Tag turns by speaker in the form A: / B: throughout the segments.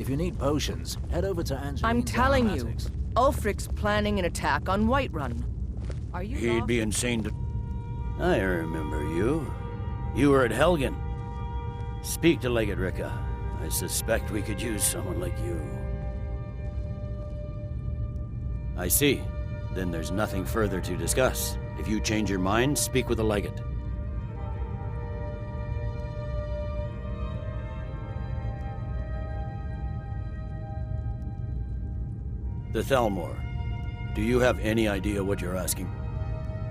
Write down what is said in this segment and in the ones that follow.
A: If you need potions, head over to Angeline's
B: I'm telling you,
A: aromatics.
B: Ulfric's planning an attack on Whiterun. Are you
C: He'd
B: lost?
C: be insane to... I remember you. You were at Helgen. Speak to Legate Ricka. I suspect we could use someone like you. I see. Then there's nothing further to discuss. If you change your mind, speak with the Legate. The Thalmor. Do you have any idea what you're asking?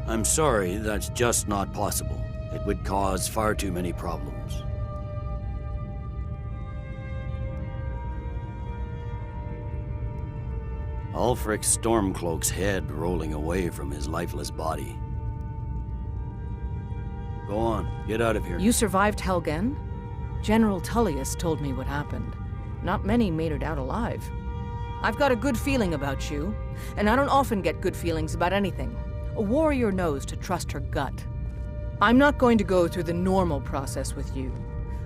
C: I'm sorry, that's just not possible. It would cause far too many problems. Ulfric's Stormcloak's head rolling away from his lifeless body. Go on, get out of here.
B: You survived Helgen? General Tullius told me what happened. Not many made it out alive. I've got a good feeling about you, and I don't often get good feelings about anything. A warrior knows to trust her gut. I'm not going to go through the normal process with you.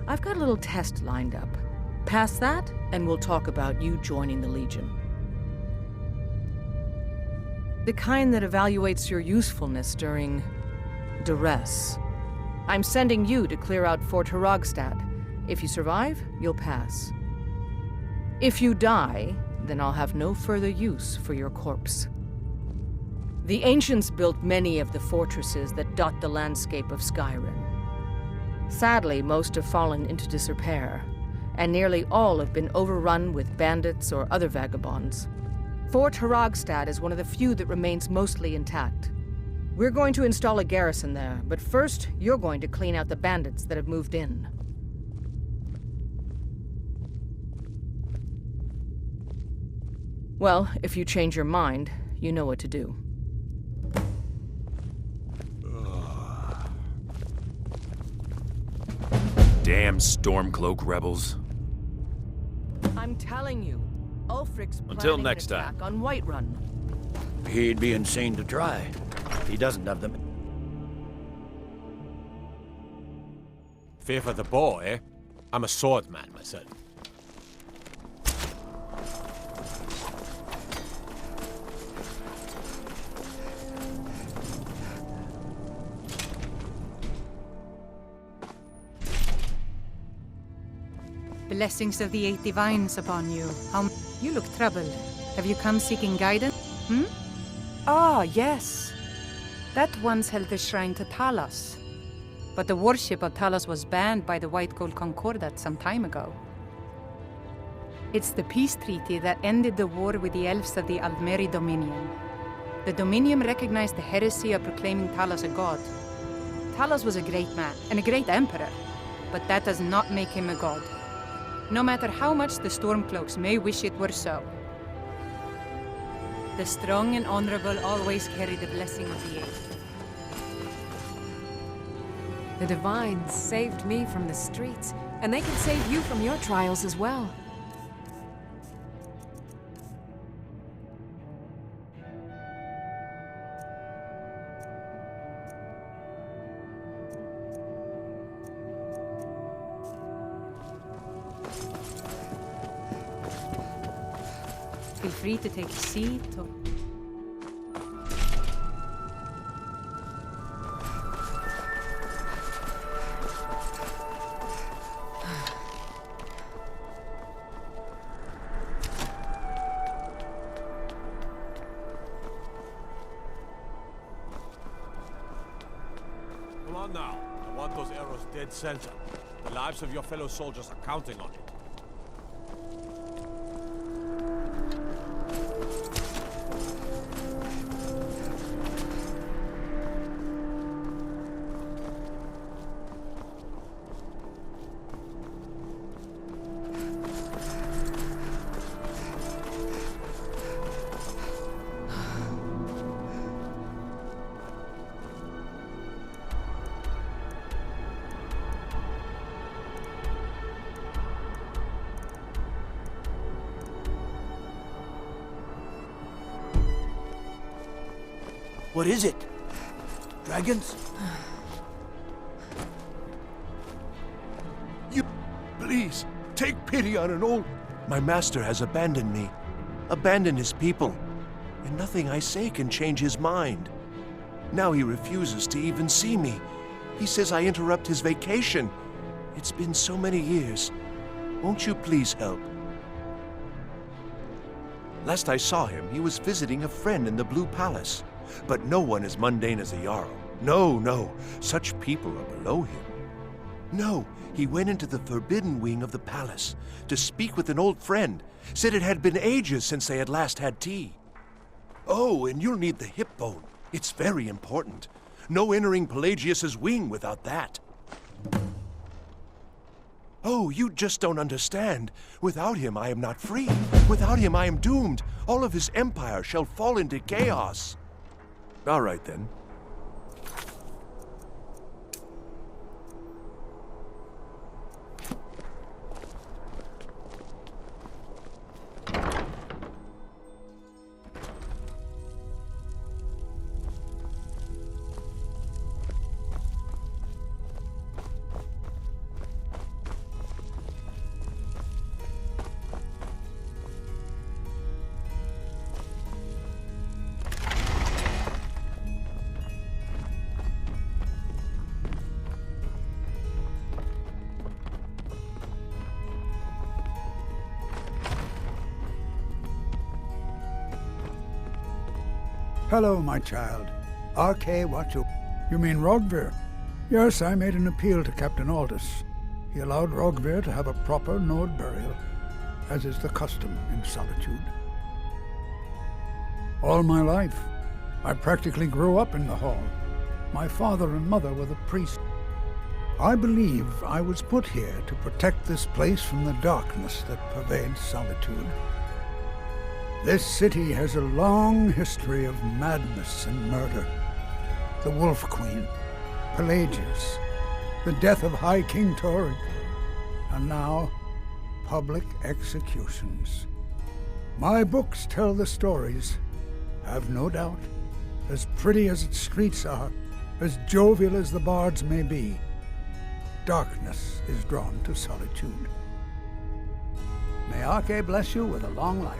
B: I've got a little test lined up. Pass that, and we'll talk about you joining the Legion. The kind that evaluates your usefulness during duress. I'm sending you to clear out Fort Hrogstad. If you survive, you'll pass. If you die, then I'll have no further use for your corpse. The ancients built many of the fortresses that dot the landscape of Skyrim. Sadly, most have fallen into disrepair, and nearly all have been overrun with bandits or other vagabonds. Fort Hrogstad is one of the few that remains mostly intact. We're going to install a garrison there, but first, you're going to clean out the bandits that have moved in. Well, if you change your mind, you know what to do.
D: Damn Stormcloak rebels.
B: I'm telling you, Ulfric's
D: Until
B: planning
D: next
B: an attack
D: time.
B: on Whiterun.
C: He'd be insane to try. He doesn't have them.
E: Fear for the bow, eh? I'm a swordsman myself.
F: Blessings of the Eight Divines upon you. You look troubled. Have you come seeking guidance? Ah, yes. That once held the shrine to Talos. But the worship of Talos was banned by the White Gold Concordat some time ago. It's the peace treaty that ended the war with the elves of the Aldmeri Dominion. The Dominion recognized the heresy of proclaiming Talos a god. Talos was a great man and a great emperor, but that does not make him a god. No matter how much the Stormcloaks may wish it were so. The strong and honorable always carry the blessing of the Eight.
G: The Divines saved me from the streets, and they can save you from your trials as well.
F: Feel free to take a seat or...
E: Come on now. I want those arrows dead center. The lives of your fellow soldiers are counting on it.
C: What is it? Dragons?
H: Please, take pity on an old... My master has abandoned me, abandoned his people, and nothing I say can change his mind. Now he refuses to even see me. He says I interrupt his vacation. It's been so many years. Won't you please help? Last I saw him, he was visiting a friend in the Blue Palace. But no one as mundane as a Jarl. No, no, such people are below him. No, he went into the forbidden wing of the palace to speak with an old friend. Said it had been ages since they had last had tea. Oh, and you'll need the hip bone. It's very important. No entering Pelagius's wing without that. Oh, you just don't understand. Without him, I am not free. Without him, I am doomed. All of his empire shall fall into chaos. All right, then.
I: Hello, my child. R.K. Wachu. You mean Rogvir? Yes, I made an appeal to Captain Aldous. He allowed Rogvir to have a proper Nord burial, as is the custom in Solitude. All my life, I practically grew up in the hall. My father and mother were the priests. I believe I was put here to protect this place from the darkness that pervades Solitude. This city has a long history of madness and murder. The Wolf Queen, Pelagius, the death of High King Torrig, and now public executions. My books tell the stories, have no doubt. As pretty as its streets are, as jovial as the bards may be, darkness is drawn to Solitude. May Arche bless you with a long life.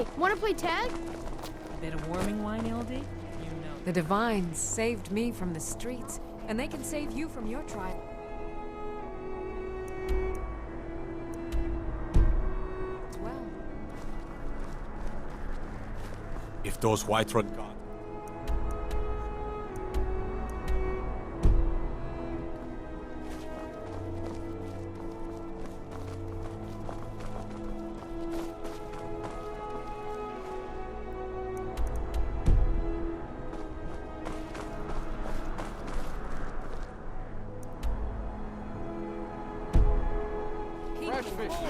J: Hey, wanna play tag?
B: A bit of warming wine, LD? You know.
G: The Divines saved me from the streets, and they can save you from your trial. As well.
E: If those Whiterun gods...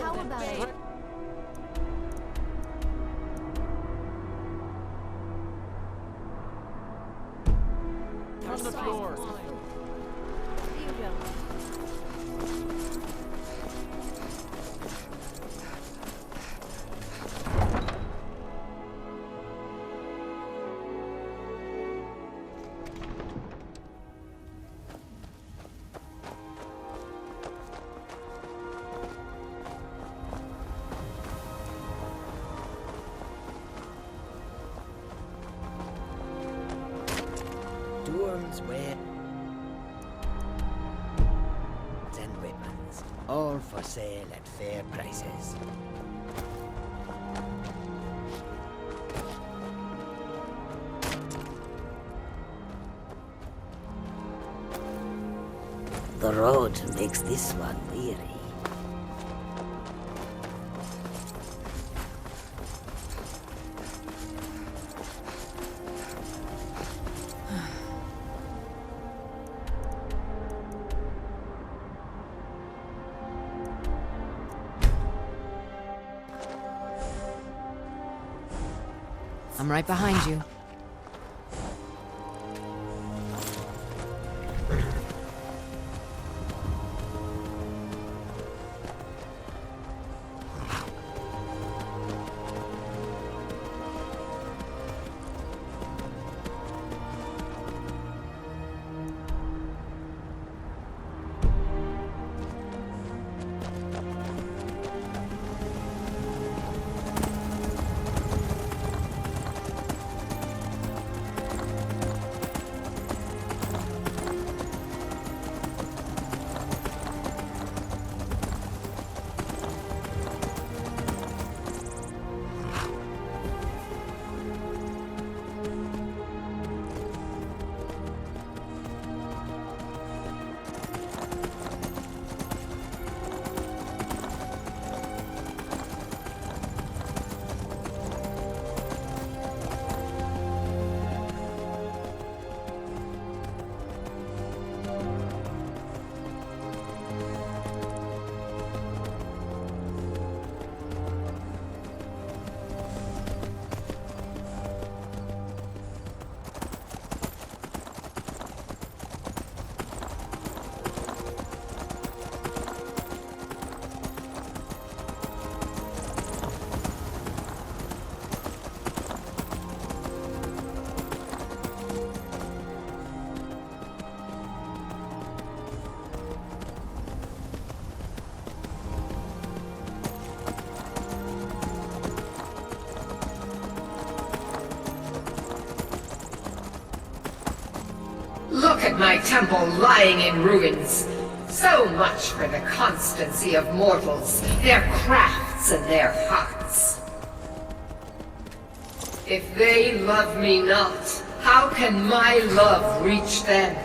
J: How about it?
E: From the floor.
J: Here you go.
A: Dwarves wear and weapons, all for sale at fair prices. The road makes this one weary.
G: I'm right behind you.
K: Look at my temple lying in ruins. So much for the constancy of mortals, their crafts and their hearts. If they love me not, how can my love reach them?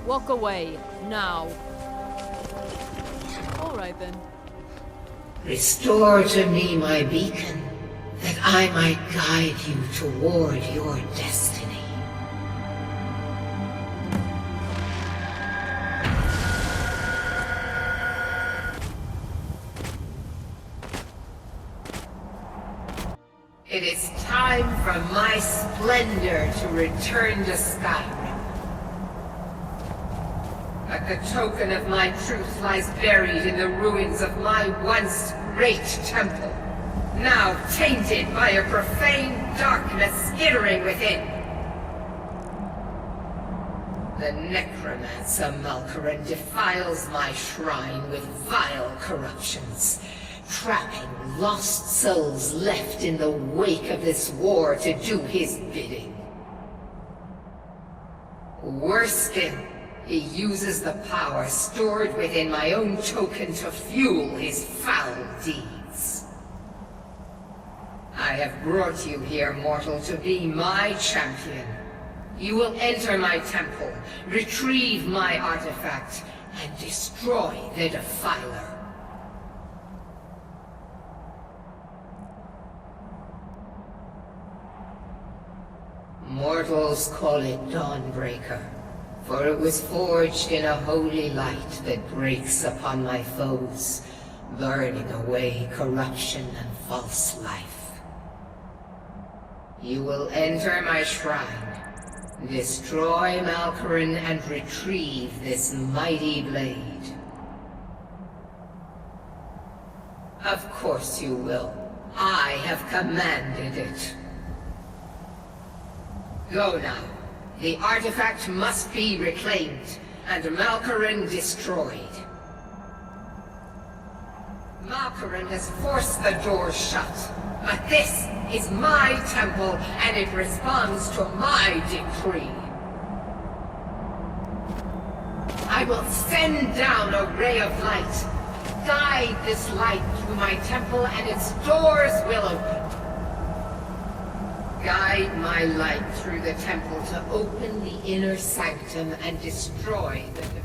B: Walk away, now. All right then.
K: Restore to me my beacon, that I might guide you toward your destiny. It is time for my splendor to return to Skyrim. But the token of my truth lies buried in the ruins of my once great temple, now tainted by a profane darkness skittering within. The necromancer Malkaran defiles my shrine with vile corruptions, trapping lost souls left in the wake of this war to do his bidding. Worse still, he uses the power stored within my own token to fuel his foul deeds. I have brought you here, mortal, to be my champion. You will enter my temple, retrieve my artifact, and destroy the Defiler. Mortals call it Dawnbreaker, for it was forged in a holy light that breaks upon my foes, burning away corruption and false life. You will enter my shrine, destroy Malkaran, and retrieve this mighty blade. Of course you will. I have commanded it. Go now. The artifact must be reclaimed, and Malkaran destroyed. Malkaran has forced the doors shut, but this is my temple, and it responds to my decree. I will send down a ray of light. Guide this light through my temple, and its doors will open. Guide my light through the temple to open the inner sanctum and destroy the Defiler.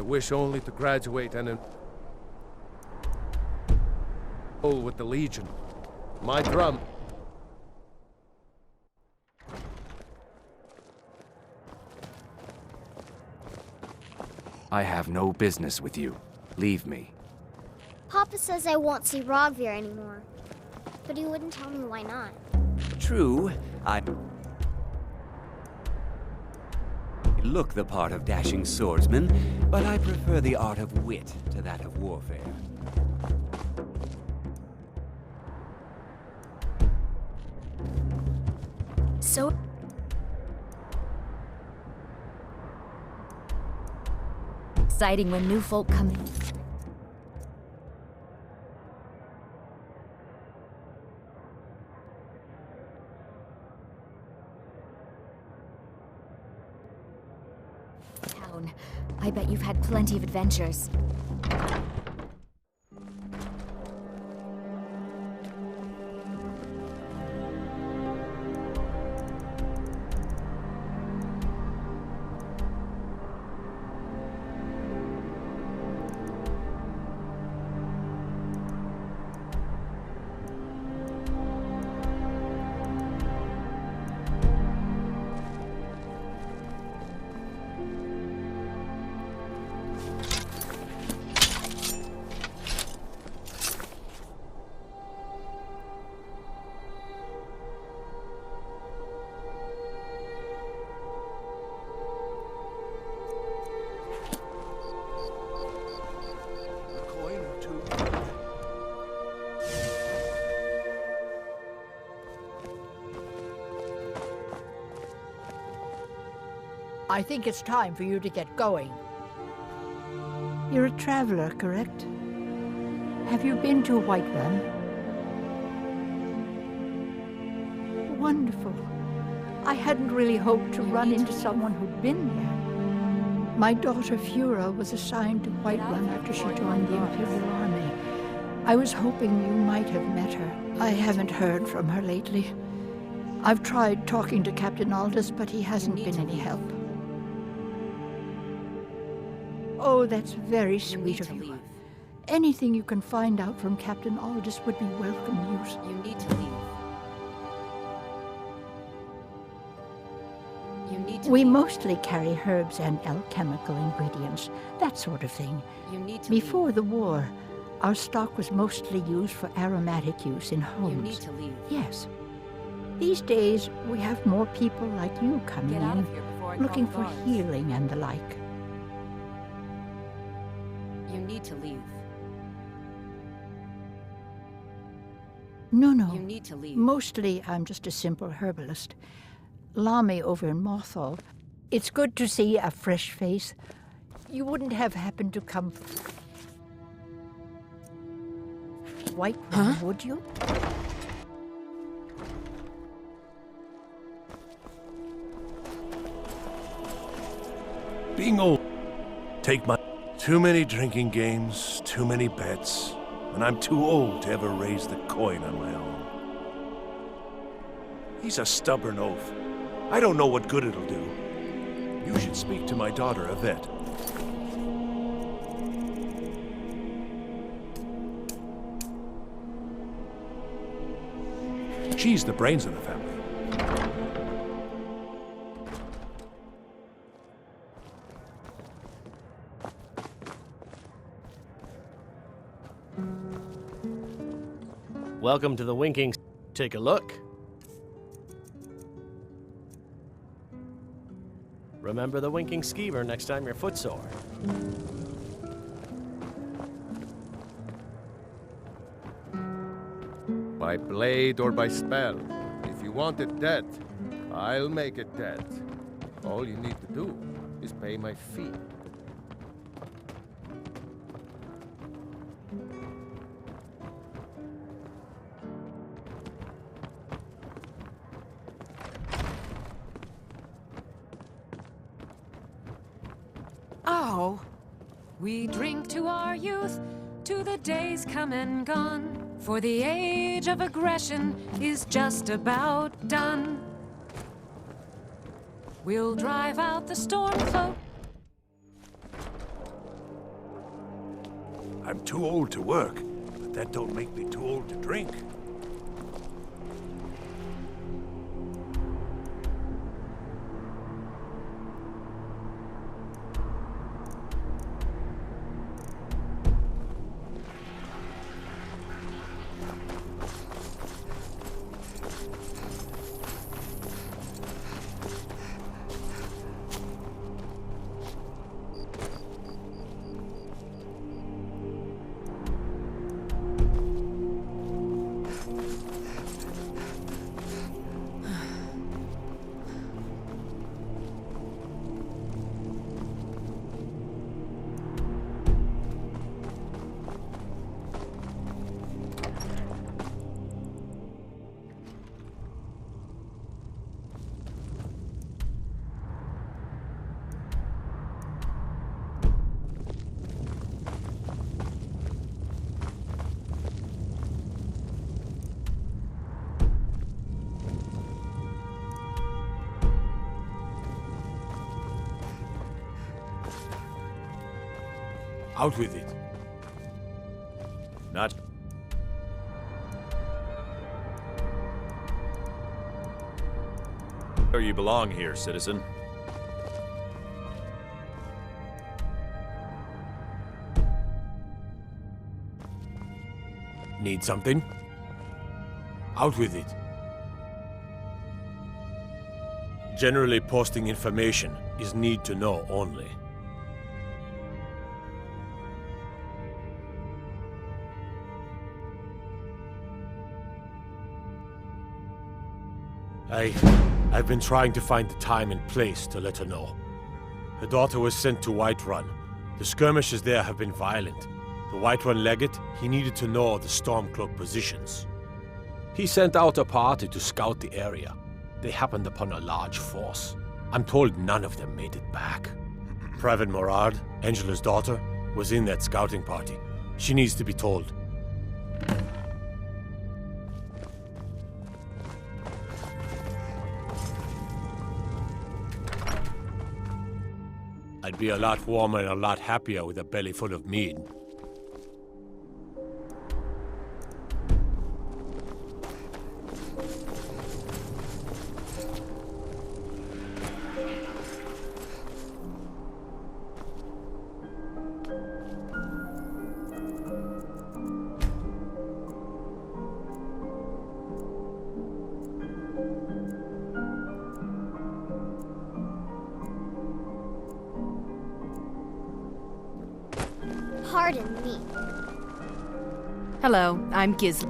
L: wish only to graduate and enroll with the Legion. My drum.
M: I have no business with you. Leave me.
J: Papa says I won't see Rogvir anymore. But he wouldn't tell me why not.
N: True, I look the part of dashing swordsman, but I prefer the art of wit to that of warfare.
J: So... exciting when new folk come in. Town. I bet you've had plenty of adventures.
O: I think it's time for you to get going.
P: You're a traveler, correct? Have you been to White Run? Wonderful. I hadn't really hoped to run into someone who'd been there. My daughter Fura was assigned to White Run after she joined the Imperial Army. I was hoping you might have met her. I haven't heard from her lately. I've tried talking to Captain Aldous, but he hasn't been any help. Oh, that's very sweet of you. Anything you can find out from Captain Aldous would be welcome news.
G: You need to leave. You need to
P: We mostly carry herbs and alchemical ingredients, that sort of thing.
G: You need to
P: Before the war, our stock was mostly used for aromatic use in homes.
G: You need to leave.
P: Yes. These days, we have more people like you coming
G: Get out
P: in,
G: of here before I
P: looking
G: call
P: for
G: the guards.
P: healing and the like.
G: You need to leave.
P: No.
G: You need to leave.
P: Mostly, I'm just a simple herbalist. Lami over in Mothall. It's good to see a fresh face. You wouldn't have happened to come... White Run, would you?
H: Being old, take my... Too many drinking games, too many bets, and I'm too old to ever raise the coin on my own. He's a stubborn oaf. I don't know what good it'll do. You should speak to my daughter, Yvette. She's the brains of the family.
Q: Welcome to the Winking. Take a look. Remember the Winking Skeever next time you're footsore.
L: By blade or by spell. If you want it dead, I'll make it dead. All you need to do is pay my fee.
G: Oh, we drink to our youth, to the days come and gone. For the age of aggression is just about done. We'll drive out the storm cloak.
H: I'm too old to work, but that don't make me too old to drink.
E: Out with it.
D: Not. Or you belong here, citizen.
E: Need something? Out with it. Generally posting information is need to know only. I've been trying to find the time and place to let her know. Her daughter was sent to Whiterun. The skirmishes there have been violent. The Whiterun legate, he needed to know the Stormcloak positions. He sent out a party to scout the area. They happened upon a large force. I'm told none of them made it back. Previn Morard, Angela's daughter, was in that scouting party. She needs to be told. I'd be a lot warmer and a lot happier with a belly full of mead.
J: Pardon me.
B: Hello, I'm Gisli.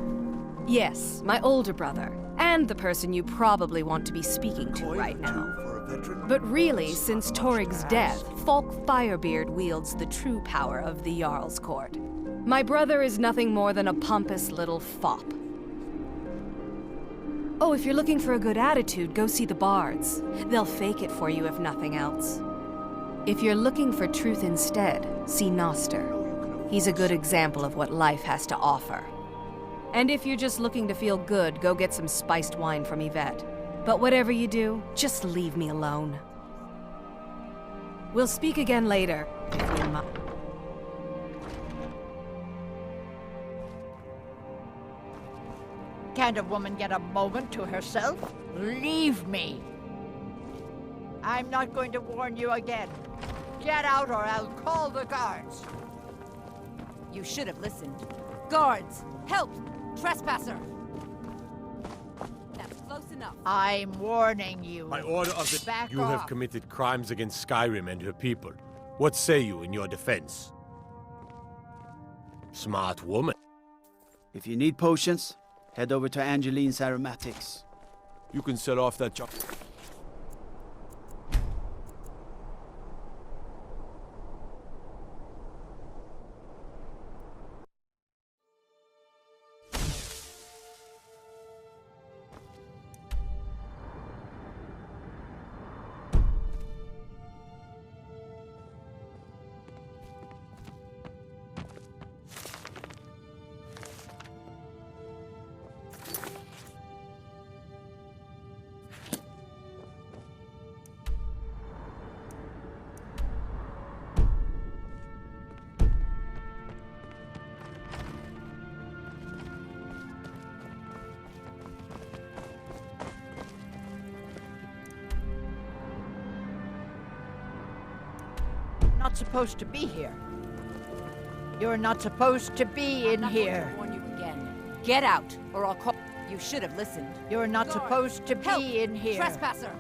B: Yes, my older brother, and the person you probably want to be speaking to right now. But really, since Torig's death, Falk Firebeard wields the true power of the Jarl's Court. My brother is nothing more than a pompous little fop. Oh, if you're looking for a good attitude, go see the bards. They'll fake it for you if nothing else. If you're looking for truth instead, see Noster. He's a good example of what life has to offer. And if you're just looking to feel good, go get some spiced wine from Yvette. But whatever you do, just leave me alone. We'll speak again later, if you mind.
O: Can't a woman get a moment to herself? Leave me! I'm not going to warn you again. Get out or I'll call the guards.
G: You should have listened. Guards! Help! Trespasser! That's close enough.
O: I'm warning you.
E: By order of the...
O: Back
E: You
O: off.
E: have committed crimes against Skyrim and her people. What say you in your defense? Smart woman.
A: If you need potions, head over to Angeline's Aromatics.
E: You can sell off that job.
O: not supposed to be here. You're not supposed to be in here.
R: I'm not going to warn you again. Get out, or I'll call. You should have listened.
O: You're not supposed to
R: Help!
O: be in here.
R: Trespasser!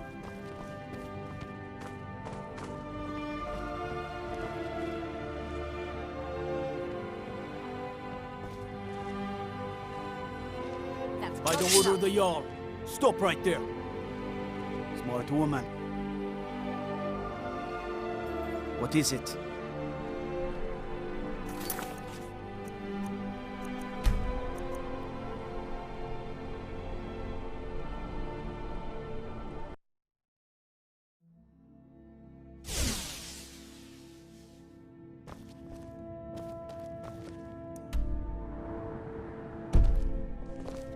S: By the order of the Jarl. Stop right there. Smart woman. What is it?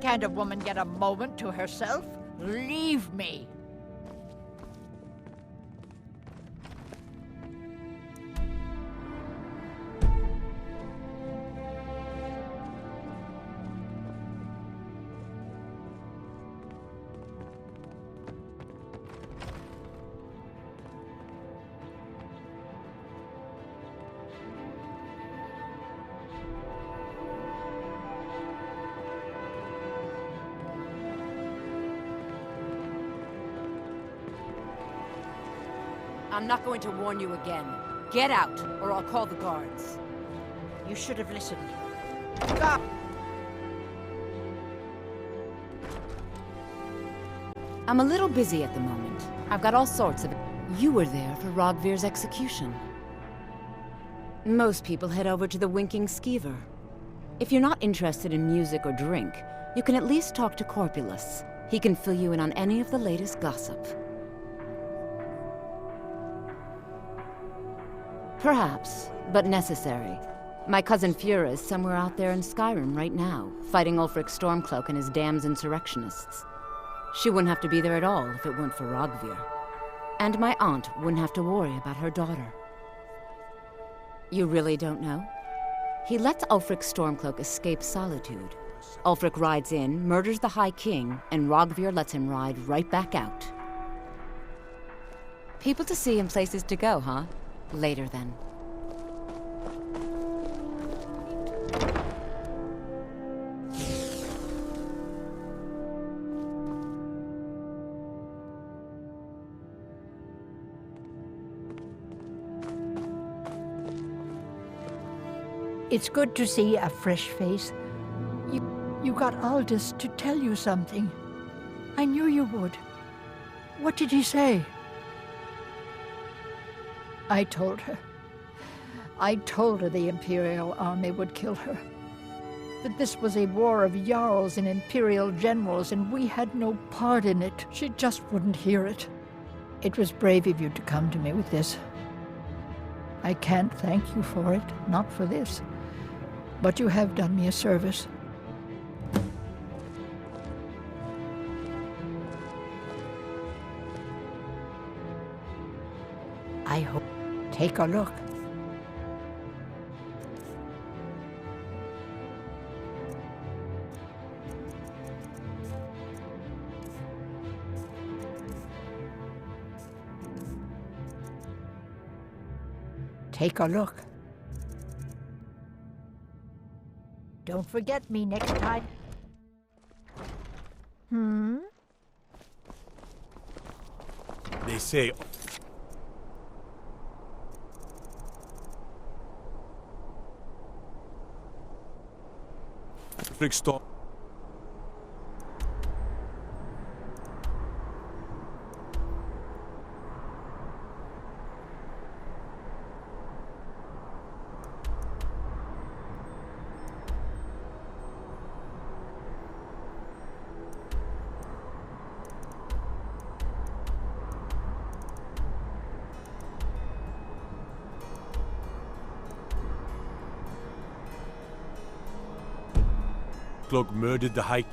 O: Can't a woman get a moment to herself? Leave me!
R: I'm not going to warn you again. Get out, or I'll call the guards.
O: You should have listened. Stop!
R: I'm a little busy at the moment. I've got all sorts of... You were there for Rogvir's execution. Most people head over to the Winking Skeever. If you're not interested in music or drink, you can at least talk to Corpulus. He can fill you in on any of the latest gossip. Perhaps, but necessary. My cousin Fura is somewhere out there in Skyrim right now, fighting Ulfric Stormcloak and his damned insurrectionists. She wouldn't have to be there at all if it weren't for Rogvir. And my aunt wouldn't have to worry about her daughter. You really don't know? He lets Ulfric Stormcloak escape solitude. Ulfric rides in, murders the High King, and Rogvir lets him ride right back out. People to see and places to go, huh? Later, then.
P: It's good to see a fresh face. You got Aldous to tell you something. I knew you would. What did he say? I told her. I told her the Imperial army would kill her. That this was a war of Jarls and Imperial generals, and we had no part in it. She just wouldn't hear it. It was brave of you to come to me with this. I can't thank you for it, not for this. But you have done me a service. I hope. Take a look. Take a look. Don't forget me next time.
E: They say... Stop. Cloak murdered the High...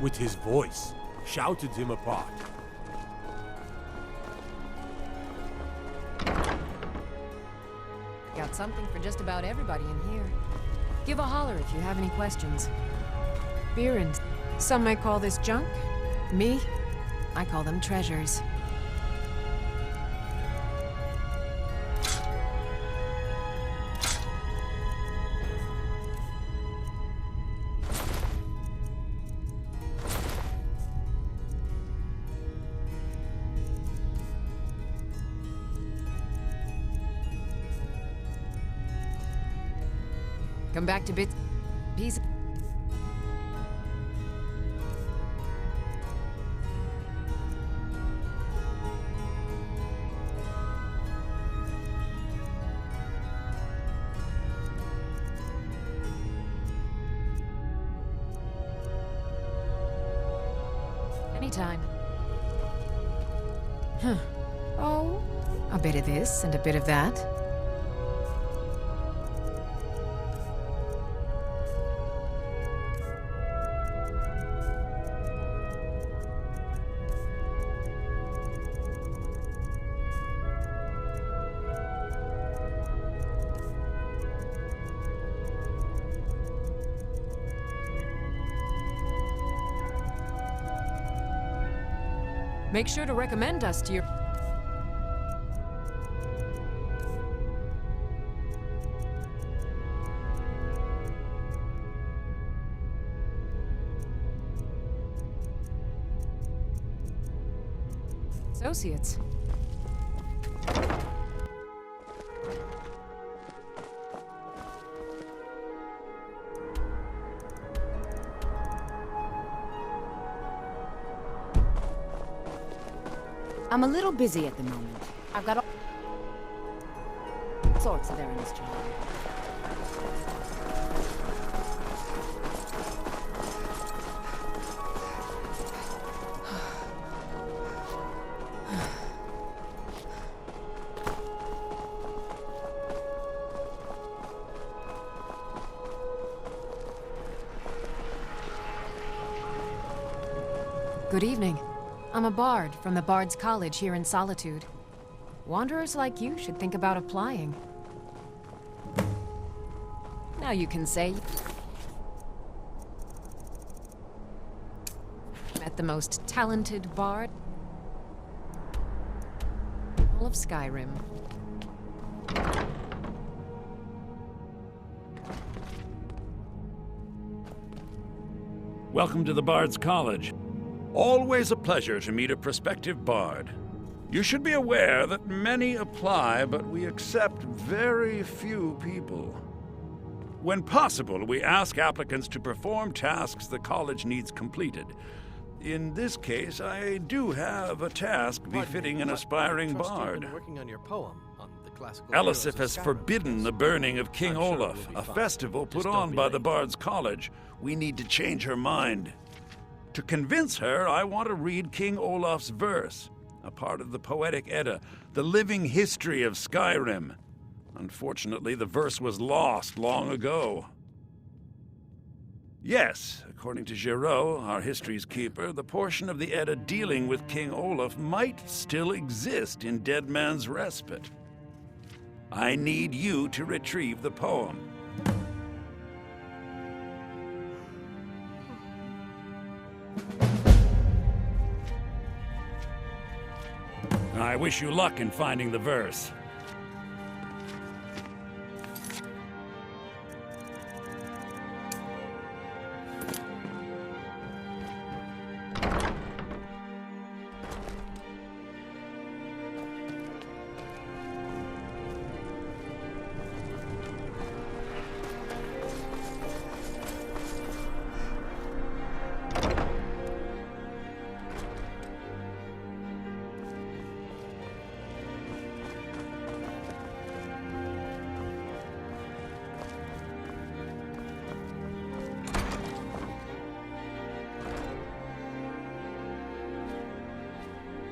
E: with his voice, shouted him apart.
G: Got something for just about everybody in here. Give a holler if you have any questions. Beer and some may call this junk. Me, I call them treasures. Come back to bits, pieces. Anytime. Huh. Oh, a bit of this and a bit of that. Make sure to recommend us to your... associates.
R: I'm a little busy at the moment. I've got all sorts of errands to run.
G: Good evening. I'm a bard from the Bard's College here in Solitude. Wanderers like you should think about applying. Now you can say... met the most talented bard... all of Skyrim.
D: Welcome to the Bard's College. Always a pleasure to meet a prospective bard. You should be aware that many apply, but we accept very few people. When possible, we ask applicants to perform tasks the college needs completed. In this case, I do have a task befitting an aspiring bard.
Q: Working on your poem on the classical
D: Elisif has forbidden the burning of King Olaf, a festival put on by the Bard's College. We need to change her mind. To convince her, I want to read King Olaf's verse, a part of the Poetic Edda, the living history of Skyrim. Unfortunately, the verse was lost long ago. Yes, according to Giraud, our history's keeper, the portion of the Edda dealing with King Olaf might still exist in Dead Man's Respite. I need you to retrieve the poem. I wish you luck in finding the verse.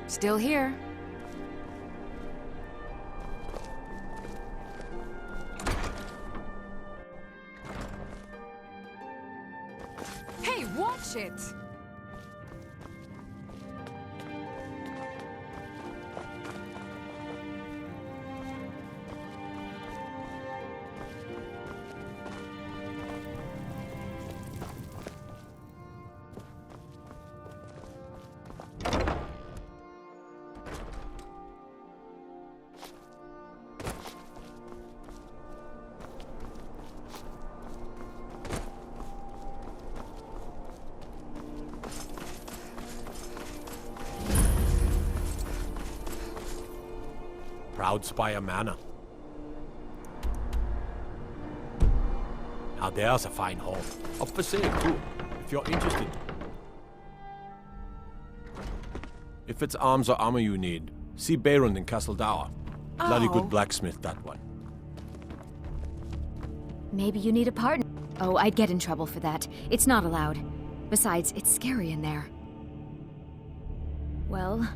G: Still here. Hey, watch it!
E: Proudspire Manor. Now there's a fine home. Up for sale too, if you're interested. If it's arms or armor you need, see Beirund in Castle Dower. Bloody
R: Oh.
E: good blacksmith, that one.
T: Maybe you need a partner. Oh, I'd get in trouble for that. It's not allowed. Besides, it's scary in there. Well,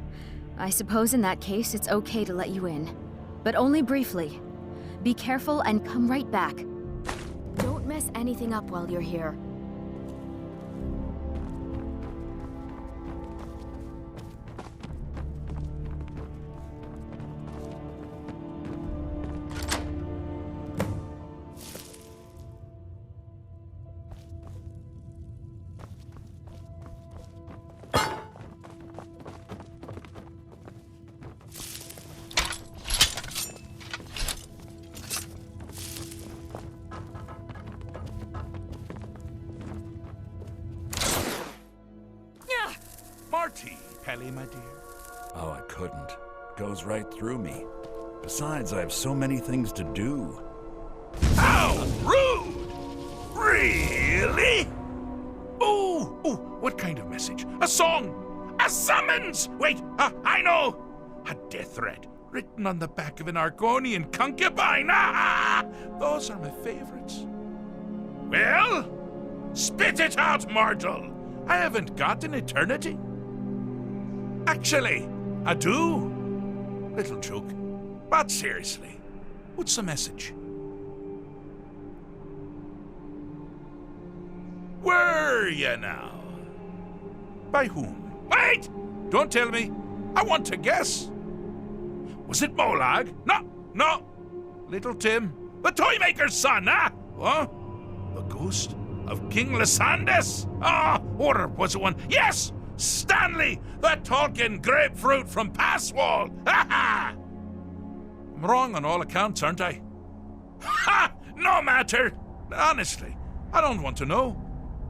T: I suppose in that case it's okay to let you in. But only briefly. Be careful and come right back. Don't mess anything up while you're here.
D: Marty, Pelly, my dear. Oh, I couldn't. Goes right through me. Besides, I have so many things to do. How rude! Really? Oh, what kind of message? A song? A summons? Wait, I know! A death threat written on the back of an Argonian concubine. Those are my favorites. Well, spit it out, mortal. I haven't got an eternity. Actually, I do. Little joke. But seriously, what's the message? Were you now? By whom? Wait! Don't tell me. I want to guess. Was it Molag? No. Little Tim, the Toymaker's son, huh? What? The ghost of King Lysandas? Or was it one? Yes! Stanley, the talking grapefruit from Passwall! I'm wrong on all accounts, aren't I? Ha! No matter! Honestly, I don't want to know.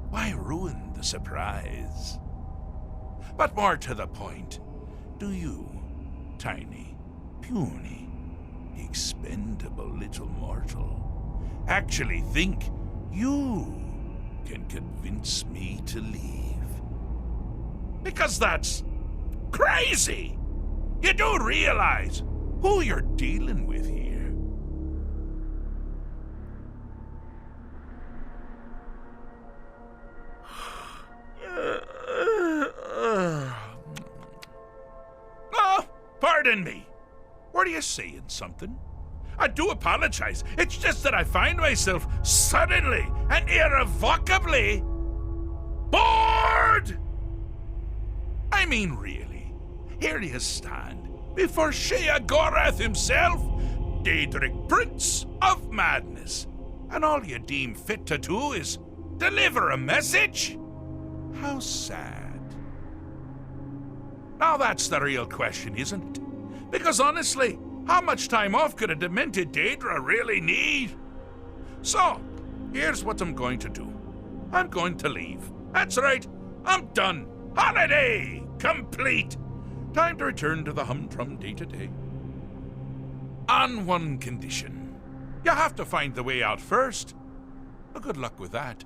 D: Why ruin the surprise? But more to the point, do you, tiny, puny, expendable little mortal, actually think you can convince me to leave? Because that's crazy! You do realize who you're dealing with here. Oh, pardon me. Were you saying something? I do apologize. It's just that I find myself suddenly and irrevocably bored! I mean, really, here you stand before Sheogorath himself, Daedric Prince of Madness, and all you deem fit to do is deliver a message? How sad. Now that's the real question, isn't it? Because honestly, how much time off could a demented Daedra really need? So, here's what I'm going to do. I'm going to leave. That's right, I'm done. Holiday complete. Time to return to the humdrum day-to-day. On one condition. You have to find the way out first. Well, good luck with that.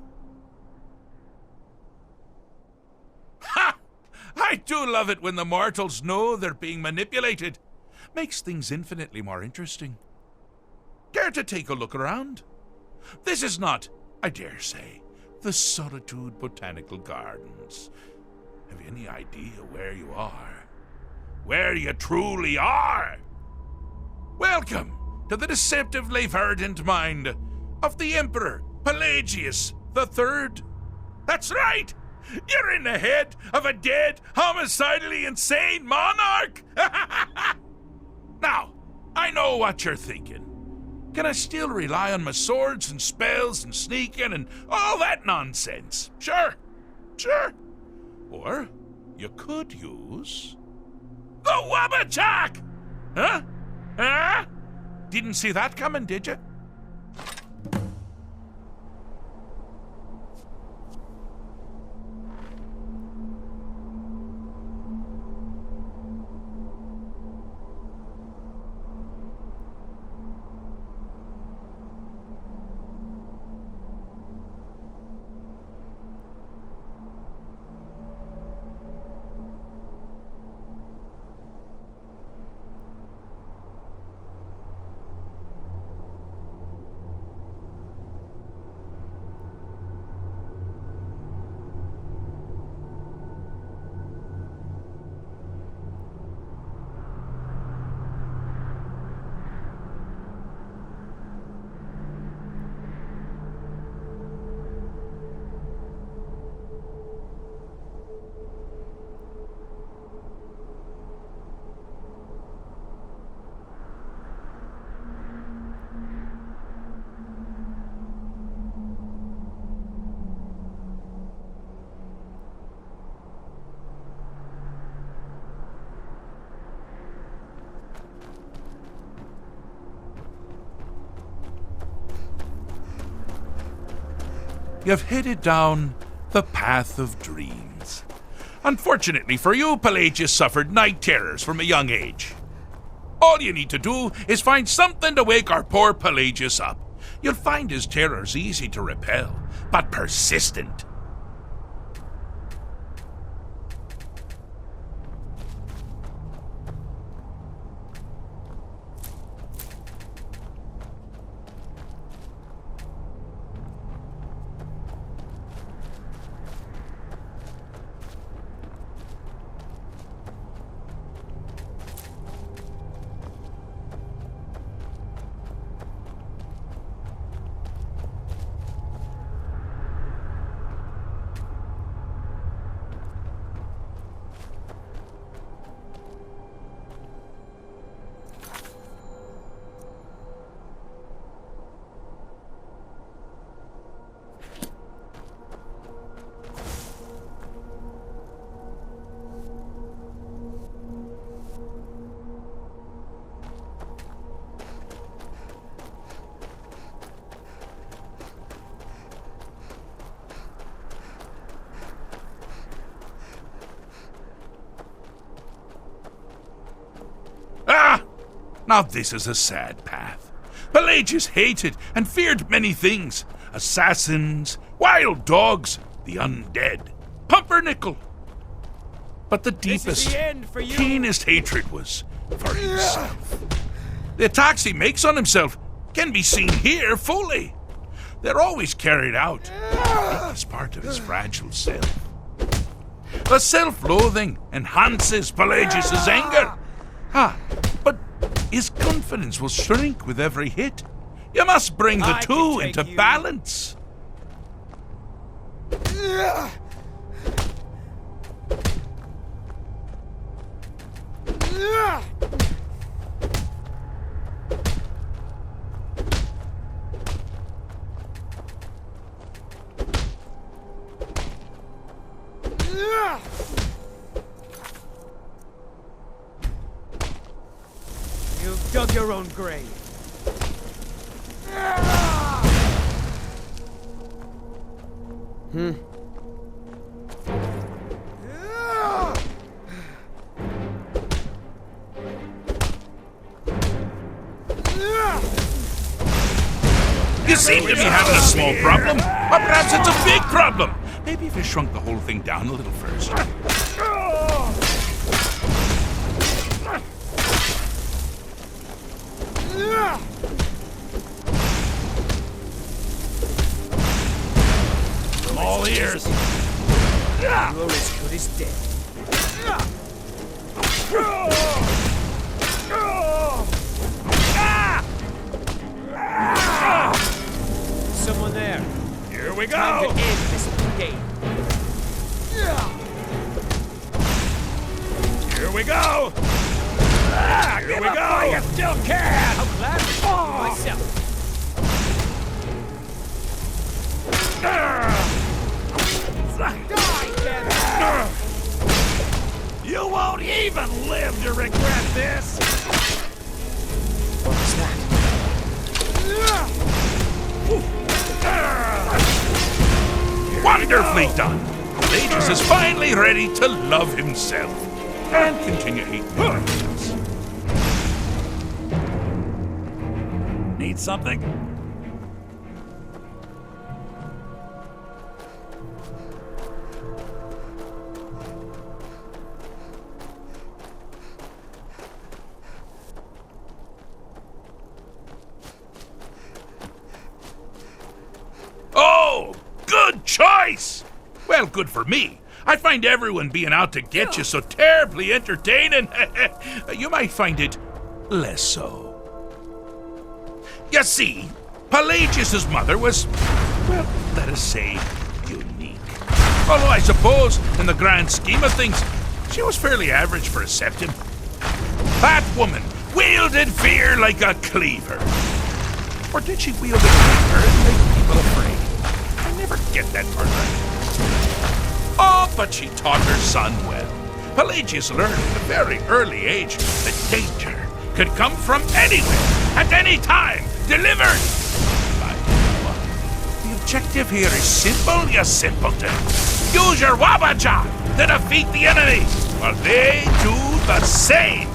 D: Ha! I do love it when the mortals know they're being manipulated. Makes things infinitely more interesting. Care to take a look around? This is not, I dare say, the Solitude Botanical Gardens. Have you any idea where you are? Where you truly are? Welcome to the deceptively verdant mind of the Emperor Pelagius III. That's right! You're in the head of a dead, homicidally insane monarch! Now, I know what you're thinking. Can I still rely on my swords and spells and sneaking and all that nonsense? Sure. Or you could use the Wabbajack! Huh? Didn't see that coming, did you?
U: you've headed down the path of dreams. Unfortunately for you, Pelagius suffered night terrors from a young age. All you need to do is find something to wake our poor Pelagius up. You'll find his terrors easy to repel, but persistent. Now this is a sad path. Pelagius hated and feared many things. Assassins, wild dogs, the undead, pumpernickel. But the deepest, keenest hatred was for himself. The attacks he makes on himself can be seen here fully. They're always carried out as part of his fragile self. The self-loathing enhances Pelagius' anger. But his confidence will shrink with every hit. You must bring the two into balance.
S: You've dug your own grave.
U: You seem to be having a small problem, or perhaps it's a big problem. Maybe if you shrunk the whole thing down a little first. I'm all ears.
S: You're as good as dead. Someone there.
U: Here we go.
S: Time to end this game.
U: Here we go. Here we go.
S: You still can. I'm glad to myself.
U: You won't even live to regret this!
S: What was that?
U: Wonderfully done! Pelagius is finally ready to love himself and continue hating everyone else. Need something? Oh, good choice! Well, good for me. I find everyone being out to get you so terribly entertaining. You might find it less so. You see, Pelagius' mother was, well, let us say, unique. Although I suppose, in the grand scheme of things, she was fairly average for a septim. That woman wielded fear like a cleaver. Or did she wield a cleaver and make people afraid? I never get that part right. Oh, but she taught her son well. Pelagius learned at a very early age that danger could come from anywhere, at any time, delivered by anyone. Feel objective here is simple, you simpleton. Use your Wabaja to defeat the enemy, while they do the same.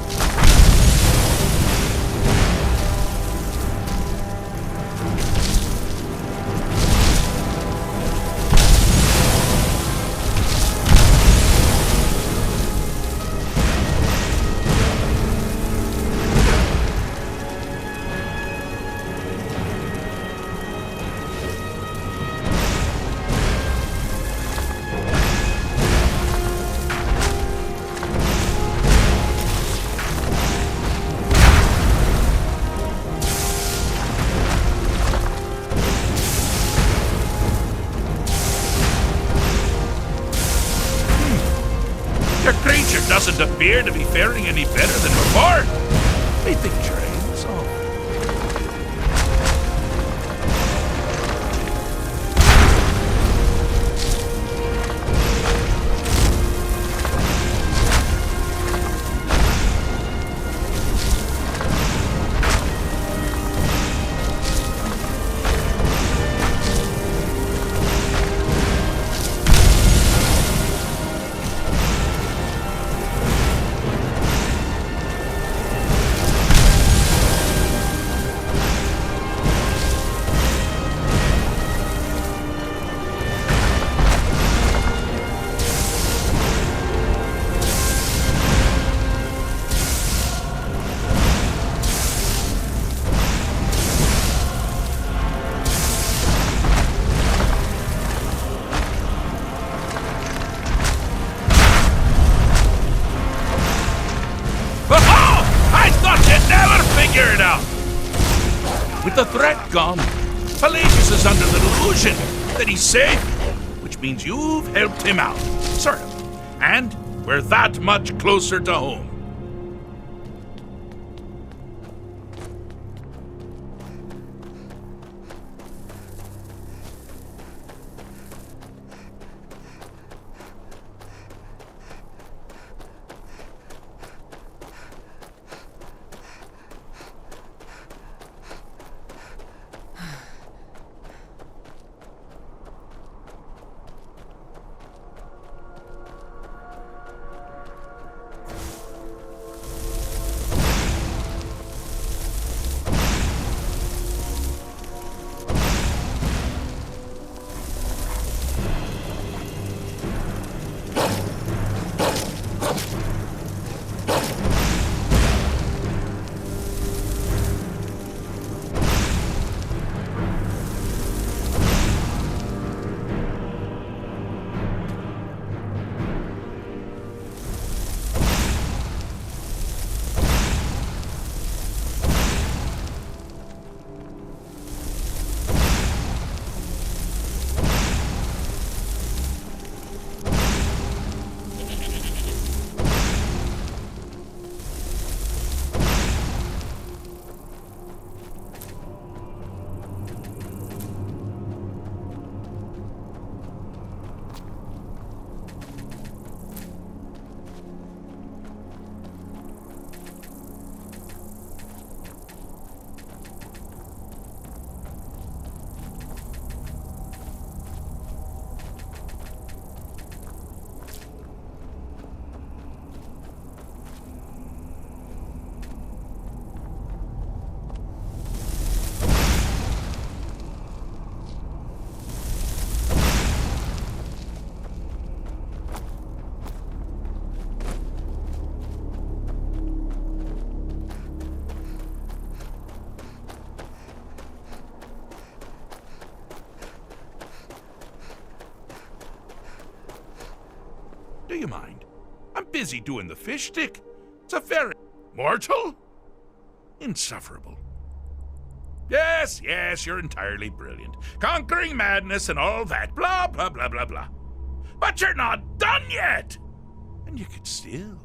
U: Your creature doesn't appear to be faring any better than before. I think your aim's off. Figure it out. With the threat gone, Pelagius is under the delusion that he's safe, which means you've helped him out, sort of. And we're that much closer to home. Do you mind? I'm busy doing the fish stick. It's a very... Mortal? Insufferable. Yes, you're entirely brilliant. Conquering madness and all that. Blah, blah, blah, blah, blah. But you're not done yet! And you could still